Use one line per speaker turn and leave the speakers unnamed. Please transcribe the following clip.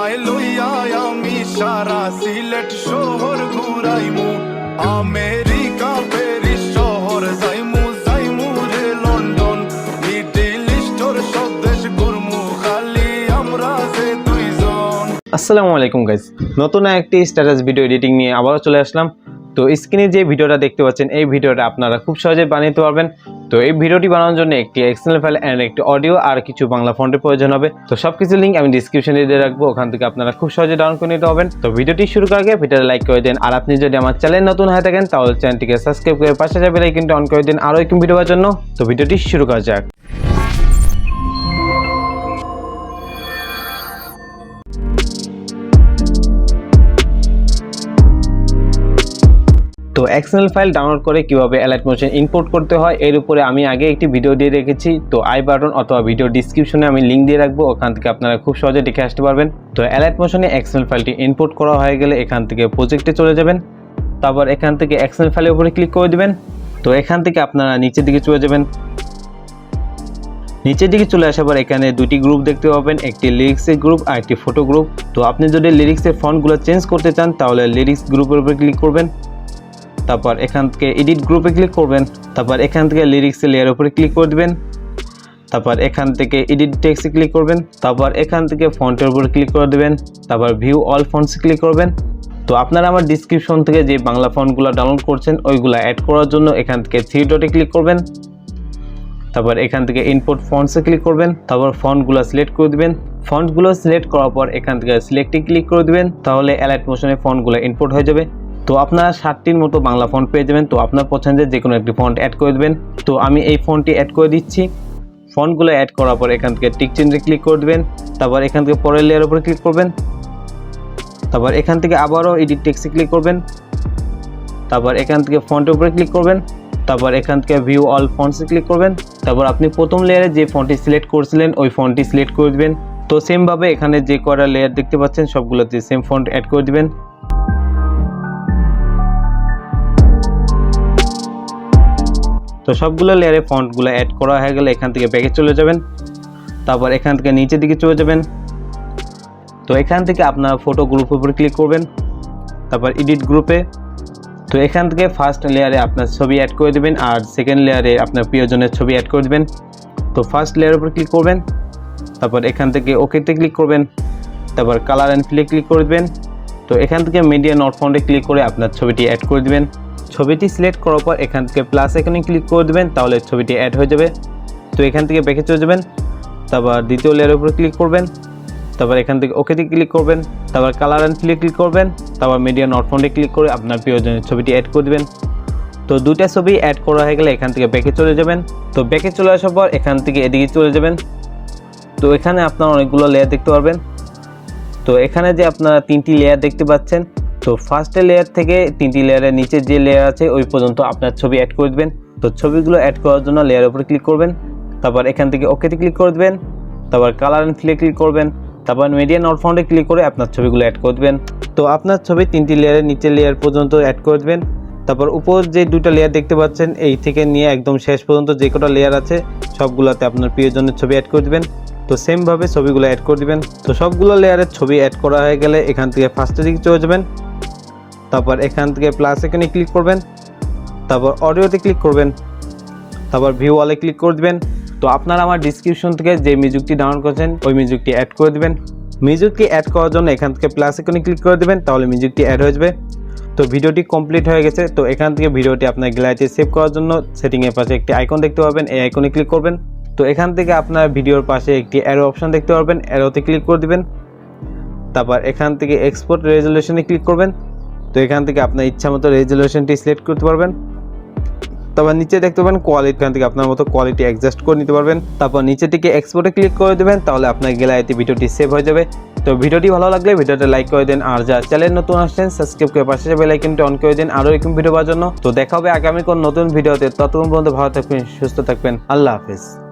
তোমায় লইয়া আমি সারা সিলেট শহর ঘুরাইমু আমেরিকা প্যারিস শহর যাইমু যাইমু রে লন্ডন মিডল ইস্টর সব দেশ ঘুরমু খালি আমরা যে দুইজন।
আসসালামু আলাইকুম গাইস, নতুন একটি স্ট্যাটাস ভিডিও এডিটিং নিয়ে আবারও চলে আসলাম। তো স্ক্রিনে যে ভিডিওটা দেখতে পাচ্ছেন এই ভিডিওটা আপনারা খুব সহজে বানিয়ে নিতে পারবেন। তো এই ভিডিওটি বানানোর জন্য একটি এক্সএমএল ফাইল এন্ড একটি অডিও আর কিছু বাংলা ফন্টের প্রয়োজন হবে। তো সবকিছু লিংক আমি ডেসক্রিপশনে দিয়ে রাখবো, ওখান থেকে আপনারা খুব সহজে ডাউনলোড করে নিতে পারবেন। তো ভিডিওটি শুরু করার আগে ভিডিওটা লাইক করে দেন, আর আপনি যদি আমার চ্যানেল নতুন হয়ে থাকেন তাহলে চ্যানেলটিকে সাবস্ক্রাইব করে পাশে বেল আইকনটি অন করে দিন আরো এরকম ভিডিও পাওয়ার জন্য। তো ভিডিওটি শুরু করা যাক। তো এক্সএমএল ফাইল ডাউনলোড করে কিভাবে অ্যালাইট মোশন ইম্পোর্ট করতে হয় এর উপরে আমি আগে একটি ভিডিও দিয়ে রেখেছি। তো আই বাটন অথবা ভিডিও ডেসক্রিপশনে আমি লিংক দিয়ে রাখবো, ওখান থেকে আপনারা খুব সহজে দেখে আসতে পারবেন। তো অ্যালাইট মোশনে এক্সএমএল ফাইলটি ইম্পোর্ট করা হয়ে গেলে এখান থেকে প্রজেক্টে চলে যাবেন, তারপর এখান থেকে এক্সএমএল ফাইলের উপরে ক্লিক করে দিবেন। তো এখান থেকে আপনারা নিচের দিকে চলে যাবেন। নিচের দিকে চলে আসার পর এখানে দুটি গ্রুপ দেখতে পাবেন, একটি লিরিক্সের গ্রুপ আর একটি ফটো গ্রুপ। তো আপনি যদি লিরিক্সের ফন্টগুলো চেঞ্জ করতে চান তাহলে লিরিক্স গ্রুপের উপরে ক্লিক করবেন, তারপর এখান থেকে এডিট গ্রুপে ক্লিক করবেন, তারপর এখান থেকে লিরিক্সের লেয়ার উপরে ক্লিক করে দিবেন, তারপর এখান থেকে এডিট টেক্সটে ক্লিক করবেন, তারপর এখান থেকে ফন্টের উপরে ক্লিক করে দেবেন, তারপর ভিউ অল ফন্টসে ক্লিক করবেন। তো আপনারা আমার ডেসক্রিপশন থেকে যে বাংলা ফন্টগুলো ডাউনলোড করছেন ওইগুলো অ্যাড করার জন্য এখান থেকে থ্রি ডটে ক্লিক করবেন, তারপর এখান থেকে ইম্পোর্ট ফন্টসে ক্লিক করবেন, তারপর ফন্টগুলো সিলেক্ট করে দিবেন। ফন্টগুলো সিলেক্ট করার পর এখান থেকে সিলেক্টে ক্লিক করে দিবেন, তাহলে অ্যালাইট মোশনে ফন্টগুলো ইম্পোর্ট হয়ে যাবে। তো আপনারা 60টির মতো বাংলা ফন্ট পেয়ে যাবেন। তো আপনার পছন্দের যে কোনো একটি ফন্ট অ্যাড করে দেবেন। তো আমি এই ফন্টটি অ্যাড করে দিচ্ছি। ফন্টগুলো অ্যাড করার পর এখান থেকে টিক চিহ্নে ক্লিক করে দেবেন, তারপর এখান থেকে পরের লেয়ার উপরে ক্লিক করবেন, তারপর এখান থেকে আবারও এডিট টেক্সটে ক্লিক করবেন, তারপর এখান থেকে ফন্টের উপরে ক্লিক করবেন, তারপর এখান থেকে ভিউ অল ফন্টসে ক্লিক করবেন, তারপর আপনি প্রথম লেয়ারে যে ফন্টটি সিলেক্ট করছিলেন ওই ফন্টটি সিলেক্ট করে দেবেন। তো সেমভাবে এখানে যে কয়টা লেয়ার দেখতে পাচ্ছেন সবগুলোতে সেম ফন্ট অ্যাড করে দেবেন। তো সবগুলো লেয়ারে ফন্টগুলো অ্যাড করা হয়ে গেলে এখান থেকে ব্যাকে চলে যাবেন, তারপর এখান থেকে নিচের দিকে চলে যাবেন। তো এখান থেকে আপনার ফটো গ্রুপের উপর ক্লিক করবেন, তারপর এডিট গ্রুপে। তো এখান থেকে ফার্স্ট লেয়ারে আপনার ছবি অ্যাড করে দেবেন আর সেকেন্ড লেয়ারে আপনার প্রিয়জনের ছবি অ্যাড করে দেবেন। তো ফার্স্ট লেয়ারের উপর ক্লিক করবেন, তারপর এখান থেকে ওকেতে ক্লিক করবেন, তারপর কালার অ্যান্ড ফিলে ক্লিক করে দেবেন। তো এখান থেকে মিডিয়া নট ফাউন্ডে ক্লিক করে আপনার ছবিটি অ্যাড করে দেবেন। ছবিটি সিলেক্ট করার পর এখান থেকে প্লাস আইকনে ক্লিক করে দেবেন, তাহলে ছবিটি অ্যাড হয়ে যাবে। তো এখান থেকে ব্যাকে চলে যাবেন, তারপর দ্বিতীয় লেয়ারের উপরে ক্লিক করবেন, তারপর এখান থেকে ওকেতে ক্লিক করবেন, তারপর কালার অ্যান্ড ফিলে ক্লিক করবেন, তারপর মিডিয়া নট ফাউন্ডে ক্লিক করে আপনার প্রিয়জনের ছবিটি অ্যাড করে দেবেন। তো দুইটা ছবি অ্যাড করা হয়ে গেলে এখান থেকে ব্যাকে চলে যাবেন। তো ব্যাকে চলে আসার পর এখান থেকে এদিকে চলে যাবেন। তো এখানে আপনার অনেকগুলো লেয়ার দেখতে পারবেন। তো এখানে যে আপনারা তিনটি লেয়ার দেখতে পাচ্ছেন, তো ফার্স্ট লেয়ার থেকে তিনটি লেয়ারের নিচে যে লেয়ার আছে ওই পর্যন্ত আপনার ছবি অ্যাড করে দেবেন। তো ছবিগুলো অ্যাড করার জন্য লেয়ারের উপরে ক্লিক করবেন, তারপর এখান থেকে ওকেতে ক্লিক করে দেবেন, তারপর কালার অ্যান্ড ফিলে ক্লিক করবেন, তারপর মিডিয়া নট ফাউন্ডে ক্লিক করে আপনার ছবিগুলো অ্যাড করে দেবেন। তো আপনার ছবি তিনটি লেয়ারের নিচের লেয়ার পর্যন্ত অ্যাড করে দেবেন। তারপর উপর যে দুটো লেয়ার দেখতে পাচ্ছেন এই থেকে নিয়ে একদম শেষ পর্যন্ত যে কটা লেয়ার আছে সবগুলোতে আপনার প্রিয়জনের ছবি অ্যাড করে দেবেন। তো সেমভাবে ছবিগুলো অ্যাড করে দিবেন। তো সবগুলো লেয়ারের ছবি অ্যাড করা হয়ে গেলে এখান থেকে ফার্স্টের দিকে চলে যাবেন, তারপর এখান থেকে প্লাস আইকনে ক্লিক করবেন, তারপর অডিওতে ক্লিক করবেন, তারপর ভিউ অলে ক্লিক করে দিবেন। তো আপনারা আমার ডেসক্রিপশন থেকে যে মিউজিকটি ডাউনলোড করেছেন ওই মিউজিকটি অ্যাড করে দিবেন। মিউজিকটি অ্যাড করার জন্য এখান থেকে প্লাস আইকনে ক্লিক করে দিবেন, তাহলে মিউজিকটি অ্যাড হয়ে যাবে। তো ভিডিওটি কমপ্লিট হয়ে গেছে। তো এখান থেকে ভিডিওটি আপনার গ্যালারিতে সেভ করার জন্য সেটিংয়ের পাশে একটি আইকন দেখতে পাবেন, এই আইকনে ক্লিক করবেন। তো এখান থেকে আপনার ভিডিওর পাশে একটি অ্যারো অপশন দেখতে পারবেন, অ্যারোতে ক্লিক করে দিবেন, তারপর এখান থেকে এক্সপোর্ট রেজলিউশনে ক্লিক করবেন। তো এখান থেকে আপনার ইচ্ছা মতো রেজলিউশনটি সিলেক্ট করতে পারবেন, তারপর নিচে দেখতে পাবেন কোয়ালিটি, এখান থেকে আপনার মতো কোয়ালিটি অ্যাডজাস্ট করে নিতে পারবেন। তারপর নিচে থেকে এক্সপোর্টে ক্লিক করে দেবেন, তাহলে আপনার গ্যালারিতে ভিডিওটি সেভ হয়ে যাবে। তো ভিডিওটি ভালো লাগলে ভিডিওটা লাইক করে দেন, আর যা চ্যানেল নতুন আসছেন সাবস্ক্রাইব করে পাশে বেল আইকনটি অন করে দিন আরো এরকম ভিডিও পাওয়ার জন্য। তো দেখা হবে আগামী কোন নতুন ভিডিওতে, ততক্ষণ পর্যন্ত ভালো থাকবেন, সুস্থ থাকবেন, আল্লাহ হাফেজ।